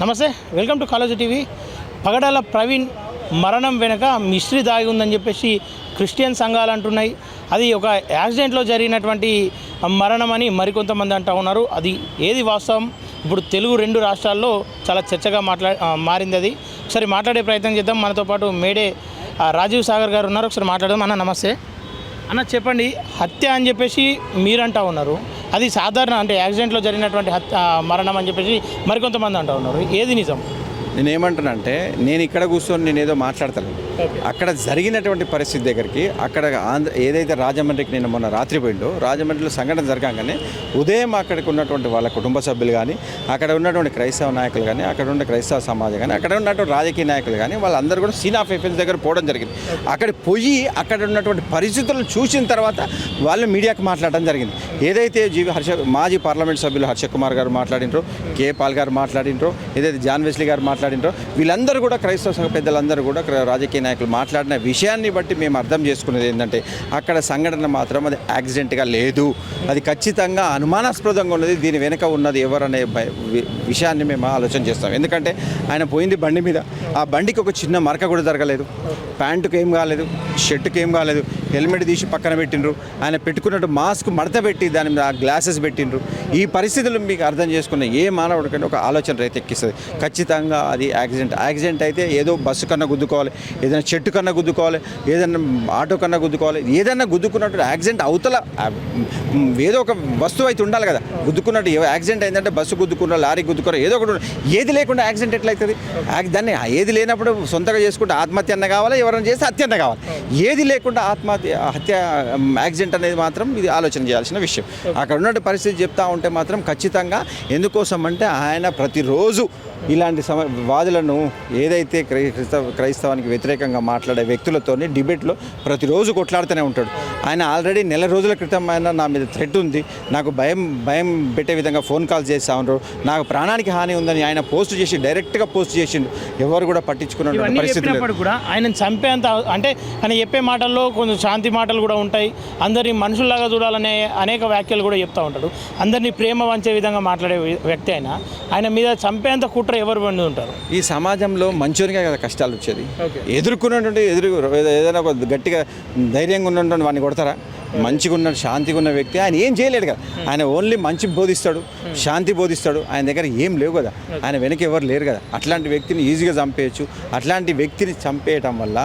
నమస్తే, welcome to college TV. పగడాల ప్రవీణ్ మరణం వెనుక మిస్టరీ దాగి ఉందని చెప్పేసి క్రిస్టియన్ సంఘాలు అంటున్నాయి. అది ఒక యాక్సిడెంట్లో జరిగినటువంటి మరణం అని మరికొంతమంది అంటూ ఉన్నారు. అది ఏది వాస్తవం? ఇప్పుడు తెలుగు రెండు రాష్ట్రాల్లో చాలా చర్చగా మారింది. అది ఒకసారి మాట్లాడే ప్రయత్నం చేద్దాం. మనతో పాటు మేడే రాజీవ్ సాగర్ గారు ఉన్నారు. ఒకసారి మాట్లాడదాం. అన్న నమస్తే. అన్న చెప్పండి, హత్య అని చెప్పేసి మీరంటా ఉన్నారు, అది సాధారణ అంటే యాక్సిడెంట్లో జరిగినటువంటి మరణం అని చెప్పేసి మరికొంతమంది అంటూ ఉన్నారు. ఏది నిజం? నేనేమంటున్నానంటే, నేను ఇక్కడ కూర్చొని నేను ఏదో మాట్లాడతాను. అక్కడ జరిగినటువంటి పరిస్థితి దగ్గరికి అక్కడ ఏదైతే రాజమండ్రికి నేను మొన్న రాత్రి పోయిండో, రాజమండ్రిలో సంఘటన జరగగానే ఉదయం అక్కడికి ఉన్నటువంటి వాళ్ళ కుటుంబ సభ్యులు కానీ, అక్కడ ఉన్నటువంటి క్రైస్తవ నాయకులు కానీ, అక్కడ ఉన్న క్రైస్తవ సమాజం కానీ, అక్కడ ఉన్నటువంటి రాజకీయ నాయకులు కానీ, వాళ్ళందరూ కూడా సీన్ ఆఫ్ ఎఫెన్స్ దగ్గర పోవడం జరిగింది. అక్కడ పోయి అక్కడ ఉన్నటువంటి పరిస్థితులను చూసిన తర్వాత వాళ్ళు మీడియాకు మాట్లాడడం జరిగింది. ఏదైతే మాజీ పార్లమెంట్ సభ్యులు హర్ష కుమార్ గారు మాట్లాడినరో, కే పాల్ గారు మాట్లాడినరో, ఏదైతే జాన్ వెస్లీ గారు మాట్లాడినరో, వీళ్ళందరూ కూడా క్రైస్తవ సంఘ పెద్దలందరూ కూడా రాజకీయ నాయకులు మాట్లాడిన విషయాన్ని బట్టి మేము అర్థం చేసుకునేది ఏంటంటే, అక్కడ సంఘటన మాత్రం అది యాక్సిడెంట్గా లేదు, అది ఖచ్చితంగా అనుమానాస్పదంగా ఉన్నది. దీని వెనుక ఉన్నది ఎవరనే విషయాన్ని మేము ఆలోచన చేస్తాం. ఎందుకంటే ఆయన పోయింది బండి మీద, ఆ బండికి ఒక చిన్న మరక కూడా జరగలేదు, ప్యాంటుకి ఏం కాలేదు, షర్టుకి ఏం కాలేదు, హెల్మెట్ తీసి పక్కన పెట్టిండ్రు, ఆయన పెట్టుకున్నట్టు మాస్క్ మడత పెట్టి దాని మీద గ్లాసెస్ పెట్టిండ్రు. ఈ పరిస్థితులు మీకు అర్థం చేసుకున్న ఏ మానవుడికంటే ఒక ఆలోచన రేతెక్కిస్తుంది. ఖచ్చితంగా అది యాక్సిడెంట్ అయితే ఏదో బస్సు కన్నా గుద్దుకోవాలి, ఏదైనా చెట్టు కన్నా గుద్దుకోవాలి, ఏదైనా ఆటో కన్నా గుద్దుకోవాలి, ఏదైనా గుద్దుకున్నట్టు యాక్సిడెంట్ అవతల ఏదో ఒక వస్తువు అయితే ఉండాలి కదా. గుద్దుకున్నట్టు యాక్సిడెంట్ అయిందంటే బస్సు గుద్దుకున్నా, లారీ గుద్దుకున్నా, ఏదో ఒకటి ఏది లేకుండా యాక్సిడెంట్ ఎట్లయితుంది? దాన్ని ఏది లేనప్పుడు సొంతగా చేసుకుంటే ఆత్మహత్య అన్న కావాలి, ఎవరైనా చేస్తే హత్య అన్న కావాలి. ఏది లేకుండా హత్య యాక్సిడెంట్ అనేది మాత్రం ఇది ఆలోచన చేయాల్సిన విషయం. అక్కడ ఉన్న పరిస్థితి చెప్తా ఉంటే మాత్రం ఖచ్చితంగా ఎందుకోసం అంటే ఆయన ప్రతిరోజు ఇలాంటి వాదులను ఏదైతే క్రైస్తవానికి వ్యతిరేకంగా మాట్లాడే వ్యక్తులతోని డిబేట్లో ప్రతిరోజు కొట్లాడుతూనే ఉంటాడు. ఆయన ఆల్రెడీ నెల రోజుల క్రితం ఆయన నా మీద థ్రెట్ ఉంది, నాకు భయం పెట్టే విధంగా ఫోన్ కాల్స్ చేస్తూ ఉంటారు, నాకు ప్రాణానికి హాని ఉందని ఆయన పోస్ట్ చేసి డైరెక్ట్గా పోస్ట్ చేసిండు. ఎవరు కూడా పట్టించుకున్న పరిస్థితి కూడా ఆయన చంపేంత అంటే ఆయన చెప్పే మాటల్లో కొంచెం శాంతి మాటలు కూడా ఉంటాయి. అందరినీ మనుషుల్లాగా చూడాలనే అనేక వ్యాఖ్యలు కూడా చెప్తూ ఉంటాడు. అందరినీ ప్రేమ వంచే విధంగా మాట్లాడే వ్యక్తి ఆయన మీద చంపేంత కుట్ర ఎవరు బండి ఉంటారు? ఈ సమాజంలో మంచోనిగా కదా కష్టాలు వచ్చేది. ఎదుర్కొన్నటువంటి ఏదైనా ఒక గట్టిగా ధైర్యంగా ఉన్నటువంటి వాడిని కొడతారా? మంచిగా ఉన్న శాంతిగా ఉన్న వ్యక్తి ఆయన ఏం చేయలేడు కదా. ఆయన ఓన్లీ మంచి బోధిస్తాడు, శాంతి బోధిస్తాడు. ఆయన దగ్గర ఏం లేవు కదా, ఆయన వెనక ఎవరు లేరు కదా. అట్లాంటి వ్యక్తిని ఈజీగా చంపేయచ్చు. అట్లాంటి వ్యక్తిని చంపేయటం వల్ల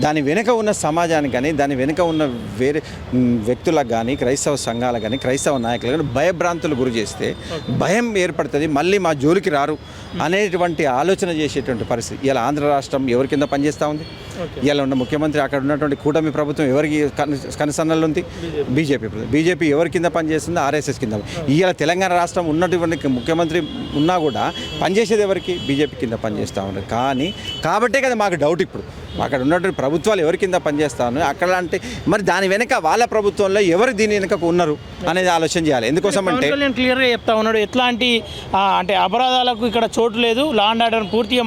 దాని వెనుక ఉన్న సమాజానికి కానీ, దాని వెనుక ఉన్న వేరే వ్యక్తులకు కానీ, క్రైస్తవ సంఘాలకు కానీ, క్రైస్తవ నాయకులకు కానీ భయభ్రాంతులు గురి చేస్తే భయం ఏర్పడుతుంది. మళ్ళీ మా జోలికి రారు అనేటువంటి ఆలోచన చేసేటువంటి పరిస్థితి. ఇలా ఆంధ్ర రాష్ట్రం ఎవరి కింద పనిచేస్తూ ఉంది? ఇలా ఉన్న ముఖ్యమంత్రి, అక్కడ ఉన్నటువంటి కూటమి ప్రభుత్వం ఎవరికి కనుసన్నలు ఉంది? బీజేపీ ఎవరి కింద పనిచేస్తుంది? ఆర్ఎస్ఎస్ కింద. ఇవాళ తెలంగాణ రాష్ట్రం ఉన్నటువంటి ముఖ్యమంత్రి ఉన్నా కూడా పనిచేసేది ఎవరికి? బీజేపీ కింద పనిచేస్తూ ఉన్నారు. కాబట్టే కదా మాకు డౌట్ ఇప్పుడు, అక్కడ ఉన్నటువంటి ప్రభుత్వాలు ఎవరి కింద పనిచేస్తా ఉన్నాయి అక్కడ అంటే మరి దాని వెనక వాళ్ళ ప్రభుత్వంలో ఎవరు దీని వెనుక ఉన్నారు అనేది ఆలోచన చేయాలి. ఎందుకోసం అంటే నేను క్లియర్గా చెప్తా ఉన్నాడు, ఎట్లాంటి అంటే అపరాధాలకు ఇక్కడ చోటు లేదు, లా అండ్ ఆర్డర్ పూర్తిగా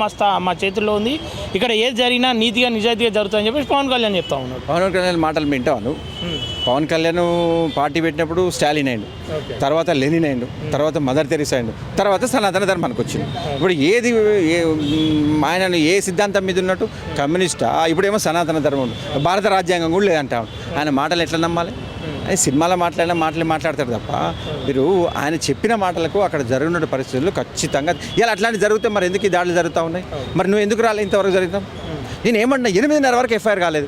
మా చేతుల్లో ఉంది, ఇక్కడ ఏది జరిగినా నీతిగా నిజాయితీగా జరుగుతుందని చెప్పేసి పవన్ కళ్యాణ్ చెప్తా ఉన్నాడు. పవన్ కళ్యాణ్ మాటలు వింటాను. పవన్ కళ్యాణ్ పార్టీ పెట్టినప్పుడు స్టాలిన్ అయిండు, తర్వాత లెనిన్ అయిండు, తర్వాత మదర్ తెరీసా అయిండు, తర్వాత సనాతన ధర్మానికి వచ్చింది. ఇప్పుడు ఆయనను ఏ సిద్ధాంతం మీద ఉన్నట్టు? కమ్యూనిస్టా? ఇప్పుడేమో సనాతన ధర్మం, భారత రాజ్యాంగం కూడా లేదంటా. ఆయన మాటలు ఎట్లా నమ్మాలి? ఆయన సినిమాలో మాట్లాడిన మాట్లాడతాడు తప్ప మీరు ఆయన చెప్పిన మాటలకు అక్కడ జరిగిన పరిస్థితులు ఖచ్చితంగా ఇలా అట్లాంటి జరిగితే మరి ఎందుకు ఈ దాడులు జరుగుతూ ఉన్నాయి? మరి నువ్వు ఎందుకు రాలే ఇంతవరకు జరుగుతాం? నేను ఏమన్నా 8:30 వరకు ఎఫ్ఐఆర్ కాలేదు.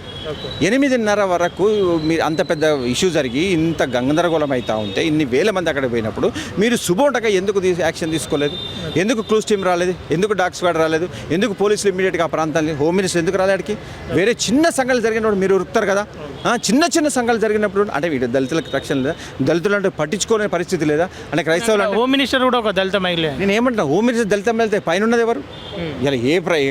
8:30 వరకు మీరు అంత పెద్ద ఇష్యూ జరిగి ఇంత గందరగోళం అవుతూ ఉంటే, ఇన్ని వేల మంది అక్కడ పోయినప్పుడు మీరు సుబోటగా ఎందుకు యాక్షన్ తీసుకోలేదు? ఎందుకు క్లూస్ టీమ్ రాలేదు? ఎందుకు డాగ్ స్క్వాడ్ రాలేదు? ఎందుకు పోలీసులు ఇమీడియట్గా ఆ ప్రాంతాన్ని, హోమ్ మినిస్టర్ ఎందుకు రాలేడికి? వేరే చిన్న సంఘాలు జరిగినప్పుడు మీరు ఉరుకుతారు కదా. చిన్న సంఘాలు జరిగినప్పుడు అంటే వీడు దళితులకు రక్షణ లేదా? దళితులు అంటే పట్టించుకునే పరిస్థితి లేదా? అంటే క్రైస్తవులు హోమ్ మినిస్టర్ కూడా ఒక దళిత మహిళ. నేను ఏమంటున్నా, హోమ్ మినిస్టర్ దళితం వెళ్తే పైన ఉన్నది ఎవరు? ఇలా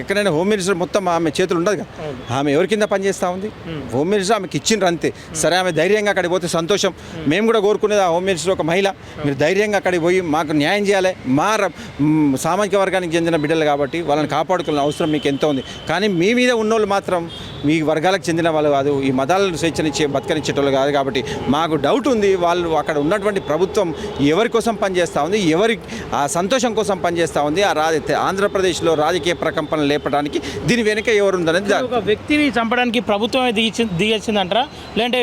ఎక్కడైనా హోమ్ మినిస్టర్ మొత్తం ఆమె చేతులు ఉండదు కదా. ఆమె ఎవరి కింద పనిచేస్తూ ఉంది? హోమ్ మినిస్టర్ ఆమెకి ఇచ్చిండ్రు అంతే. సరే, ఆమె ధైర్యంగా అక్కడికి పోతే సంతోషం. మేము కూడా కోరుకునేది ఆ హోమ్ మినిస్టర్ ఒక మహిళ, మీరు ధైర్యంగా అక్కడికి పోయి మాకు న్యాయం చేయాలి. మా సామాజిక వర్గానికి చెందిన బిడ్డలు కాబట్టి వాళ్ళని కాపాడుకునే అవసరం మీకు ఎంతో ఉంది. కానీ మీ మీద ఉన్నోళ్ళు మాత్రం మీ వర్గాలకు చెందిన వాళ్ళు కాదు, ఈ మతాలను స్వేచ్ఛనిచ్చే బతకనిచ్చేటోళ్ళు కాదు. కాబట్టి మాకు డౌట్ ఉంది, వాళ్ళు అక్కడ ఉన్నటువంటి ప్రభుత్వం ఎవరి కోసం పనిచేస్తూ ఉంది, ఎవరి ఆ సంతోషం కోసం పనిచేస్తూ ఉంది, ఆంధ్రప్రదేశ్లో రాజకీయ ప్రకంపన లేపడానికి దీని వెనుక ఎవరుందనేది. ఒక వ్యక్తిని చంపడానికి ప్రభుత్వమే దిగొచ్చిందంటారా, లేదంటే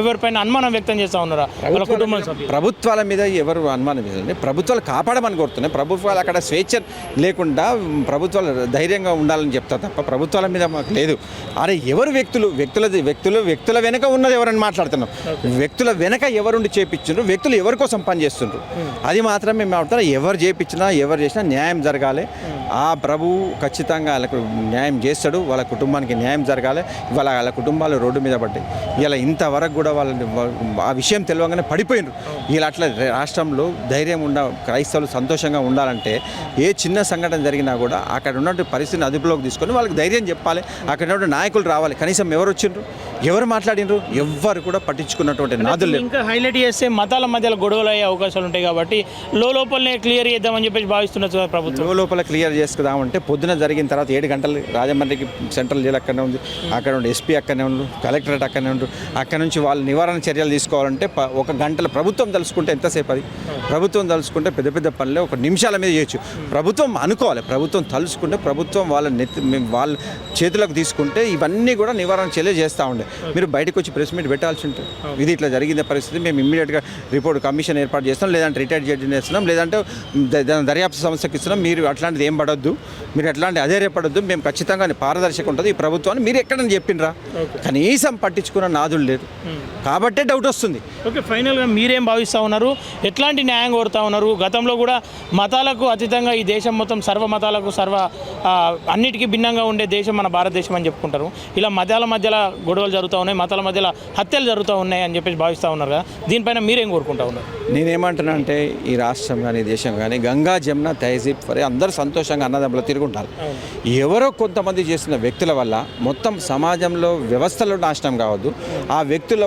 ఎవరిపైన అనుమానం వ్యక్తం చేస్తూ ఉన్నారా వాళ్ళ కుటుంబం సభ్యులు? ప్రభుత్వాల మీద ఎవరు అనుమానం లేదండి, ప్రభుత్వాలు కాపాడమని కోరుతున్నాయి. ప్రభుత్వాలు అక్కడ స్వేచ్ఛ లేకుండా ప్రభుత్వాలు ధైర్యంగా ఉండాలని చెప్తారు తప్ప ప్రభుత్వాల మీద మాకు లేదు. అరే ఎవరు వ్యక్తుల వెనక ఉన్నది ఎవరని మాట్లాడుతున్నాం. వ్యక్తుల వెనక ఎవరుండి చేపించుండ్రు, వ్యక్తులు ఎవరి కోసం పనిచేస్తుండ్రు అది మాత్రం మేము మాట్లాడుతున్నాం. ఎవరు చేపించినా ఎవరు చేసినా న్యాయం జరగాలి. ఆ ప్రభువు ఖచ్చితంగా వాళ్ళకు న్యాయం చేస్తాడు, వాళ్ళ కుటుంబానికి న్యాయం జరగాలి. వాళ్ళ కుటుంబాలు రోడ్డు మీద పడ్డాయి. ఇలా ఇంతవరకు కూడా వాళ్ళని ఆ విషయం తెలియగానే పడిపోయినారు. ఇలా అట్లా రాష్ట్రంలో ధైర్యం క్రైస్తవులు సంతోషంగా ఉండాలంటే ఏ చిన్న సంఘటన జరిగినా కూడా అక్కడ ఉన్నటువంటి పరిస్థితిని అదుపులోకి తీసుకొని వాళ్ళకి ధైర్యం చెప్పాలి. అక్కడ ఉన్నటువంటి నాయకులు రావాలి. కనీసం ఎవరు వచ్చిండ్రు, ఎవరు మాట్లాడినరు, ఎవ్వరు కూడా పట్టించుకున్నటువంటి నాదులు లేరు. ఇంకా హైలైట్ చేస్తే మతాల మధ్యలో గొడవలు అయ్యే అవకాశాలు ఉంటాయి కాబట్టి లోపలనే క్లియర్ చేద్దామని చెప్పేసి భావిస్తున్నారు ప్రభుత్వం. లోపల క్లియర్ చేసుకుందామంటే పొద్దున జరిగిన తర్వాత 7 గంటలు రాజమండ్రికి సెంట్రల్ జైలు అక్కడనే ఉంది, అక్కడ ఉండి ఎస్పీ అక్కడనే ఉండు, కలెక్టరేట్ అక్కడనే ఉండు. అక్కడ నుంచి వాళ్ళు నివారణ చర్యలు తీసుకోవాలంటే 1 గంటల ప్రభుత్వం తలుచుకుంటే ఎంతసేపు? అది ప్రభుత్వం తలుచుకుంటే పెద్ద పెద్ద పనులే 1 నిమిషాల మీద చేయొచ్చు. ప్రభుత్వం అనుకోవాలి, ప్రభుత్వం తలుచుకుంటే ప్రభుత్వం వాళ్ళ చేతులకు తీసుకుంటే ఇవన్నీ కూడా నివారణ చర్యలు చేస్తూ ఉండే. మీరు బయటకు వచ్చి ప్రెస్ మీట్ పెట్టాల్సి ఉంటుంది. ఇది ఇట్లా జరిగిన పరిస్థితి, మేము ఇమ్మీడియట్గా రిపోర్ట్ కమిషన్ ఏర్పాటు చేస్తాం, లేదంటే రిటైర్డ్ జడ్జిని వేస్తున్నాం, లేదంటే దర్యాప్తు సంస్థకి ఇస్తున్నాం. మీరు అట్లాంటిది ఏం పడొద్దు, మీరు అట్లాంటి అధైర్యపడొద్దు. మేము ఖచ్చితంగా పారదర్శక ఉంటుంది ఈ ప్రభుత్వాన్ని మీరు ఎక్కడని చెప్పినరా, కనీసం పట్టించుకున్న నాదులు లేదు కాబట్టే డౌట్ వస్తుంది. ఓకే, ఫైనల్గా మీరేం భావిస్తూ ఉన్నారు, ఎట్లాంటి న్యాయం కోరుతా ఉన్నారు? గతంలో కూడా మతాలకు అతీతంగా ఈ దేశం మొత్తం సర్వ మతాలకు అన్నిటికీ భిన్నంగా ఉండే దేశం మన భారతదేశం అని చెప్పుకుంటారు. ఇలా మతాల మధ్యలో గొడవలు జరుగుతూ ఉన్నాయి, మతాల మధ్యలో హత్యలు జరుగుతూ ఉన్నాయి అని చెప్పేసి భావిస్తూ ఉన్నారు కదా, దీనిపైన మీరేం కోరుకుంటా ఉన్నారు? నేనేమంటున్నా అంటే ఈ రాష్ట్రం కానీ దేశం కానీ గంగా జమున తహజీబ్ వరే అందరూ సంతోషంగా అన్నదమ్ములు తిరుగుంటారు. ఎవరో కొంతమంది చేసిన వ్యక్తుల వల్ల మొత్తం సమాజంలో వ్యవస్థలో నాశనం కావద్దు. ఆ వ్యక్తుల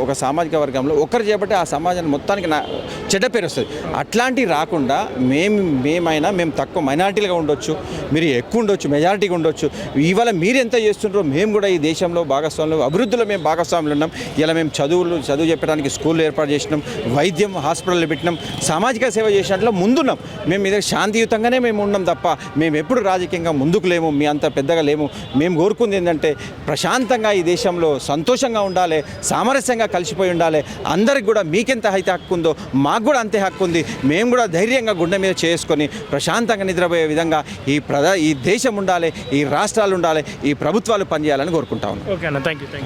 ఒక సామాజిక వర్గంలో ఒకరు చేపట్టి ఆ సమాజాన్ని మొత్తానికి చెడ్డ పేరు వస్తుంది. అట్లాంటివి రాకుండా మేము తక్కువ మైనారిటీలుగా ఉండొచ్చు, మీరు ఎక్కువ ఉండొచ్చు, మెజారిటీగా ఉండొచ్చు. ఇవాళ మీరు ఎంత చేస్తుంటారో మేము కూడా ఈ దేశంలో భాగస్వాములు, అభివృద్ధిలో మేము భాగస్వాములు ఉన్నాం. ఇలా మేము చదువు చెప్పడానికి స్కూళ్ళు ఏర్పాటు చేసినాం, వైద్యం హాస్పిటల్ పెట్టినాం, సామాజిక సేవ చేసినట్లు ముందున్నాం. మేము మీద శాంతియుతంగానే మేము ఉన్నాం తప్ప మేము ఎప్పుడు రాజకీయంగా ముందుకు లేము, మీ అంత పెద్దగా లేము. మేము కోరుకుంది ఏంటంటే ప్రశాంతంగా ఈ దేశంలో సంతోషంగా ఉండాలి, సామరస్యంగా కలిసిపోయి ఉండాలి. అందరికి కూడా మీకెంత అయితే హక్కు ఉందో మాకు కూడా అంతే హక్కు ఉంది. మేము కూడా ధైర్యంగా గుండె మీద చేసుకొని ప్రశాంతంగా నిద్రపోయే విధంగా ఈ దేశం ఉండాలి, ఈ రాష్ట్రాలు ఉండాలి, ఈ ప్రభుత్వాలు పనిచేయాలని కోరుకుంటా ఉన్నాం. ఓకే అన్న, థ్యాంక్ యూ.